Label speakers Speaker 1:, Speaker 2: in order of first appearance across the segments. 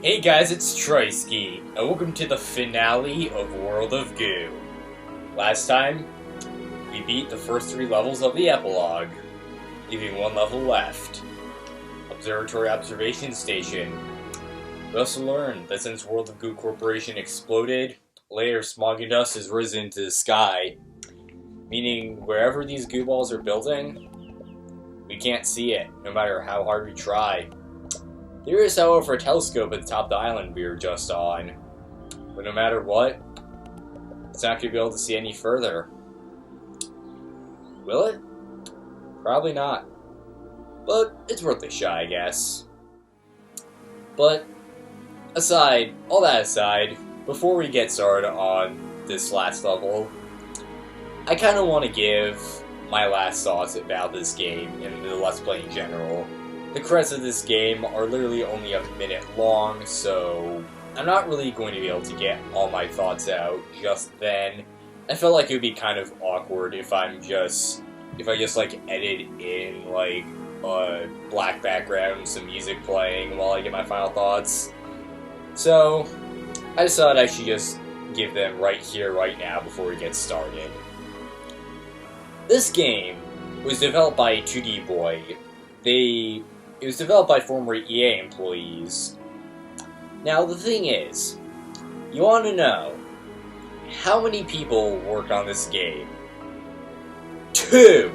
Speaker 1: Hey guys, it's TriSkeet, and welcome to the finale of World of Goo. Last time, we beat the first 3 levels of the epilogue, leaving 1 level left. Observatory Observation Station. We also learned that since World of Goo Corporation exploded, a layer of smog and dust has risen into the sky, meaning wherever these goo balls are building, we can't see it, no matter how hard we try. There is, however, a telescope at the top of the island we were just on. But no matter what, it's not going to be able to see any further. Will it? Probably not. But it's worth a shot, I guess. But, all that aside, before we get started on this last level, I kind of want to give my last thoughts about this game and the Let's Play in general. The credits of this game are literally only a minute long, so I'm not really going to be able to get all my thoughts out just then. I felt like it would be kind of awkward if I just like edit in like a black background, some music playing while I get my final thoughts. So I decided I should just give them right here, right now, before we get started. This game was developed by 2D Boy. It was developed by former EA employees. Now, the thing is, you want to know how many people worked on this game? 2!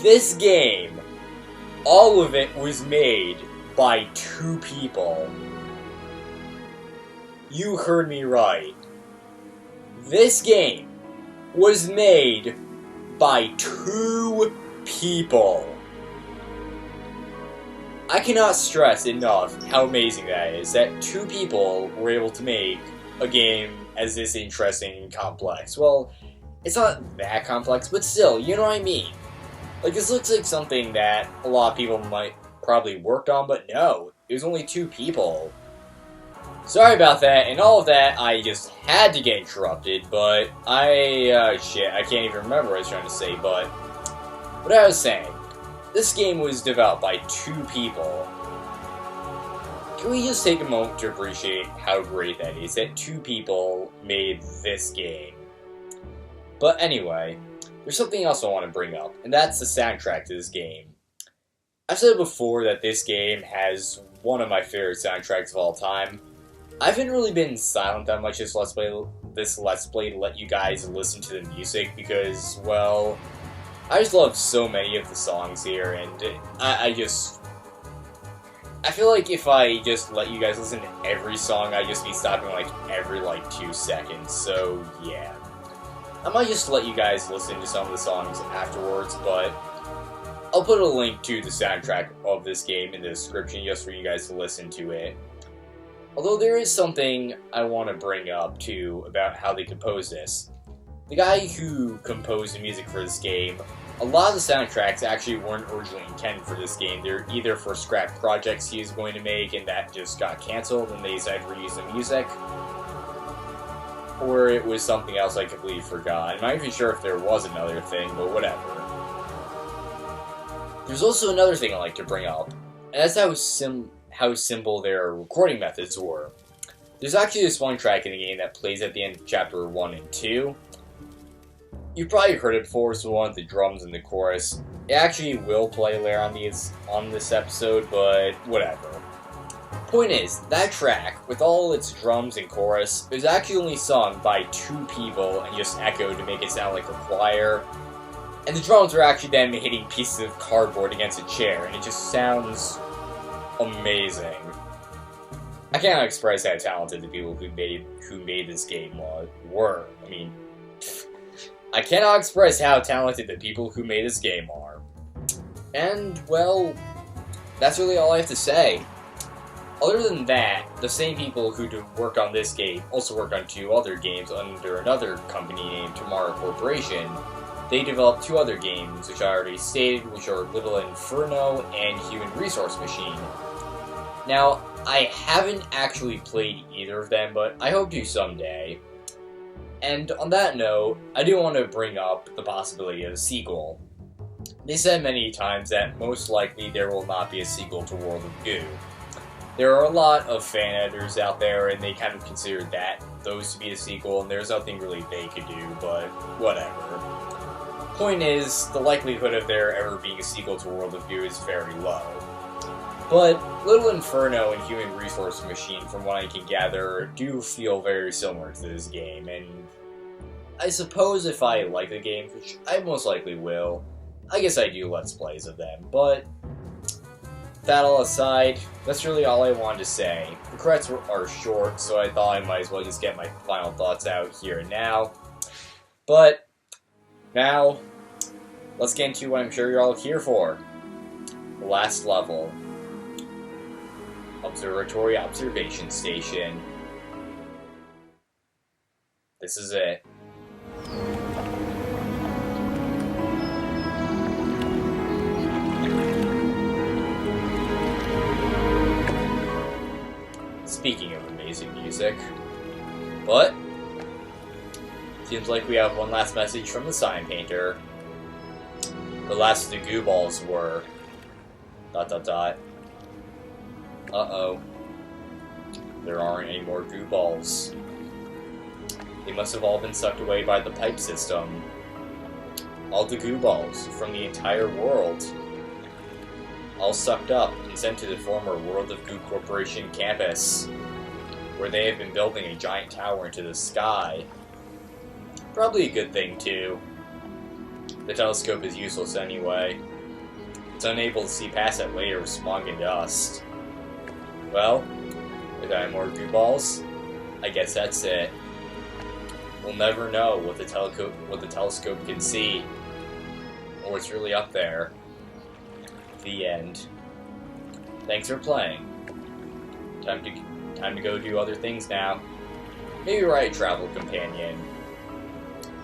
Speaker 1: This game, all of it was made by 2 people. You heard me right. This game was made by 2 people. I cannot stress enough how amazing that is, that 2 people were able to make a game as this interesting and complex. Well, it's not that complex, but still, you know what I mean. Like, this looks like something that a lot of people might probably worked on, but no, it was only 2 people. Sorry about that, and all of that, I just had to get interrupted, but I can't even remember what I was trying to say, but what I was saying. This game was developed by 2 people. Can we just take a moment to appreciate how great that is, that 2 people made this game? But anyway, there's something else I want to bring up, and that's the soundtrack to this game. I've said before that this game has one of my favorite soundtracks of all time. I haven't really been silent that much this Let's Play to let you guys listen to the music because, well, I just love so many of the songs here, and I feel like if I just let you guys listen to every song, I'd just be stopping like every 2 seconds, so yeah. I might just let you guys listen to some of the songs afterwards, but I'll put a link to the soundtrack of this game in the description just for you guys to listen to it. Although there is something I want to bring up too about how they composed this. The guy who composed the music for this game, a lot of the soundtracks actually weren't originally intended for this game. They're either for scrap projects he was going to make and that just got cancelled and they decided to reuse the music, or it was something else I completely forgot. I'm not even sure if there was another thing, but whatever. There's also another thing I like to bring up, and that's how simple their recording methods were. There's actually this one track in the game that plays at the end of Chapter 1 and 2. You've probably heard it before, so one of the drums in the chorus. It actually will play later on this episode, but whatever. Point is, that track, with all its drums and chorus, is actually only sung by 2 people and just echoed to make it sound like a choir. And the drums are actually then hitting pieces of cardboard against a chair, and it just sounds amazing. I cannot express how talented the people who made this game were. I mean, I cannot express how talented the people who made this game are. And, well, that's really all I have to say. Other than that, the same people who worked on this game also worked on 2 other games under another company named Tomorrow Corporation. They developed 2 other games, which I already stated, which are Little Inferno and Human Resource Machine. Now, I haven't actually played either of them, but I hope to someday. And on that note, I do want to bring up the possibility of a sequel. They said many times that most likely there will not be a sequel to World of Goo. There are a lot of fan editors out there, and they kind of consider those to be a sequel, and there's nothing really they could do, but whatever. Point is, the likelihood of there ever being a sequel to World of Goo is very low. But Little Inferno and Human Resource Machine, from what I can gather, do feel very similar to this game, and I suppose if I like the game, which I most likely will, I guess I do Let's Plays of them, but that all aside, that's really all I wanted to say. The credits are short, so I thought I might as well just get my final thoughts out here and now. But now, let's get into what I'm sure you're all here for. The last level. Observatory Observation Station. This is it. Speaking of amazing music, but seems like we have one last message from the sign painter. The last of the goo balls were ... Uh-oh. There aren't any more goo balls. They must have all been sucked away by the pipe system. All the goo balls from the entire world. All sucked up and sent to the former World of Goo Corporation campus, where they have been building a giant tower into the sky. Probably a good thing, too. The telescope is useless anyway. It's unable to see past that layer of smog and dust. Well, if I have more goo balls, I guess that's it. We'll never know what the telescope can see, or what's really up there. The end. Thanks for playing. Time to go do other things now. Maybe write a travel companion.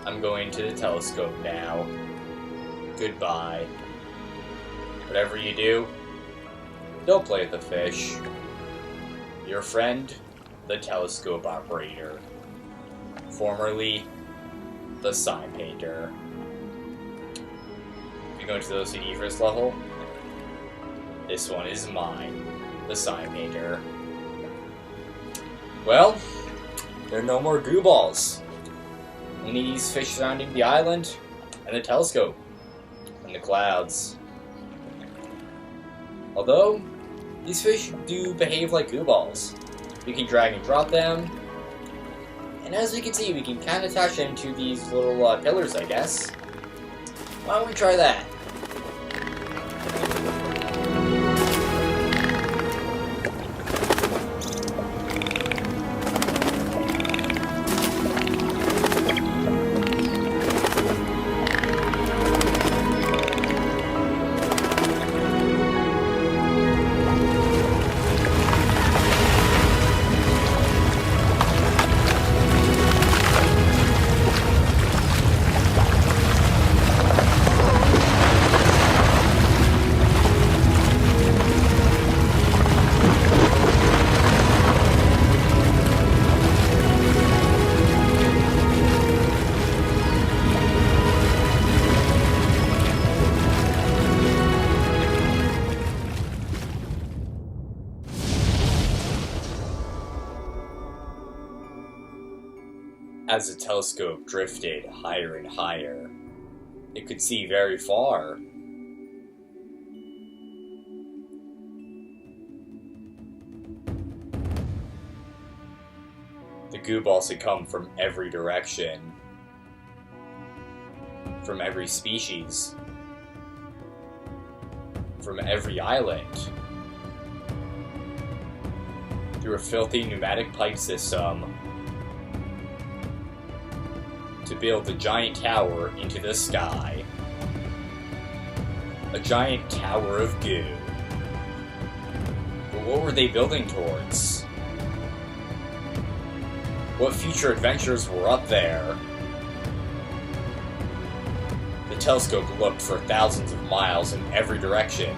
Speaker 1: I'm going to the telescope now. Goodbye. Whatever you do, don't play with the fish. Your friend, the telescope operator. Formerly, the sign painter. You go into the OCD for this level? This one is mine, the sign painter. Well, there are no more goo balls. Only these fish surrounding the island, and the telescope, and the clouds. Although, these fish do behave like goo balls. We can drag and drop them, and as we can see, we can kind of attach them to these little pillars, I guess. Why don't we try that? As the telescope drifted higher and higher, it could see very far. The goo balls had come from every direction, from every species, from every island, through a filthy pneumatic pipe system, to build a giant tower into the sky. A giant tower of goo. But what were they building towards? What future adventures were up there? The telescope looked for thousands of miles in every direction.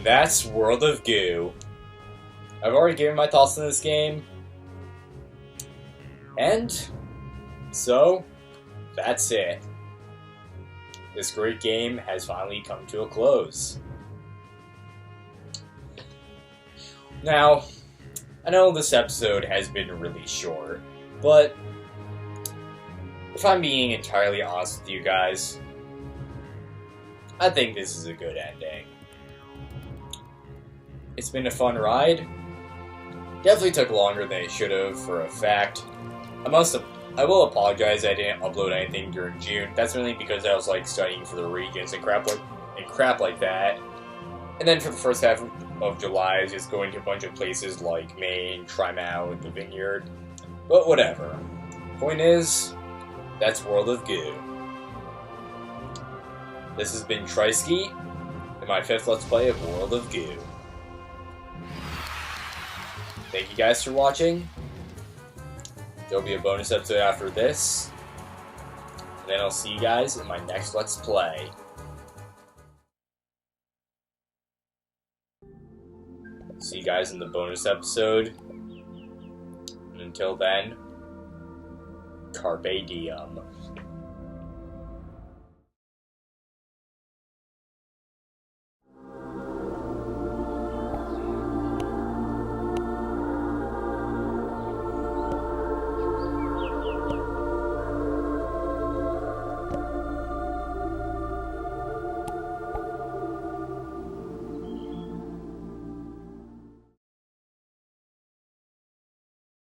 Speaker 1: And that's World of Goo. I've already given my thoughts on this game. And so, that's it. This great game has finally come to a close. Now, I know this episode has been really short, but if I'm being entirely honest with you guys, I think this is a good ending. It's been a fun ride. Definitely took longer than it should have, for a fact. I will apologize I didn't upload anything during June. That's mainly because I was studying for the regions and crap like that. And then for the first half of July, I was just going to a bunch of places like Maine, Trimount, the Vineyard. But whatever. Point is, that's World of Goo. This has been TriSkeet, and my 5th Let's Play of World of Goo. Thank you guys for watching. There'll be a bonus episode after this. And then I'll see you guys in my next Let's Play. See you guys in the bonus episode. And until then, Carpe Diem.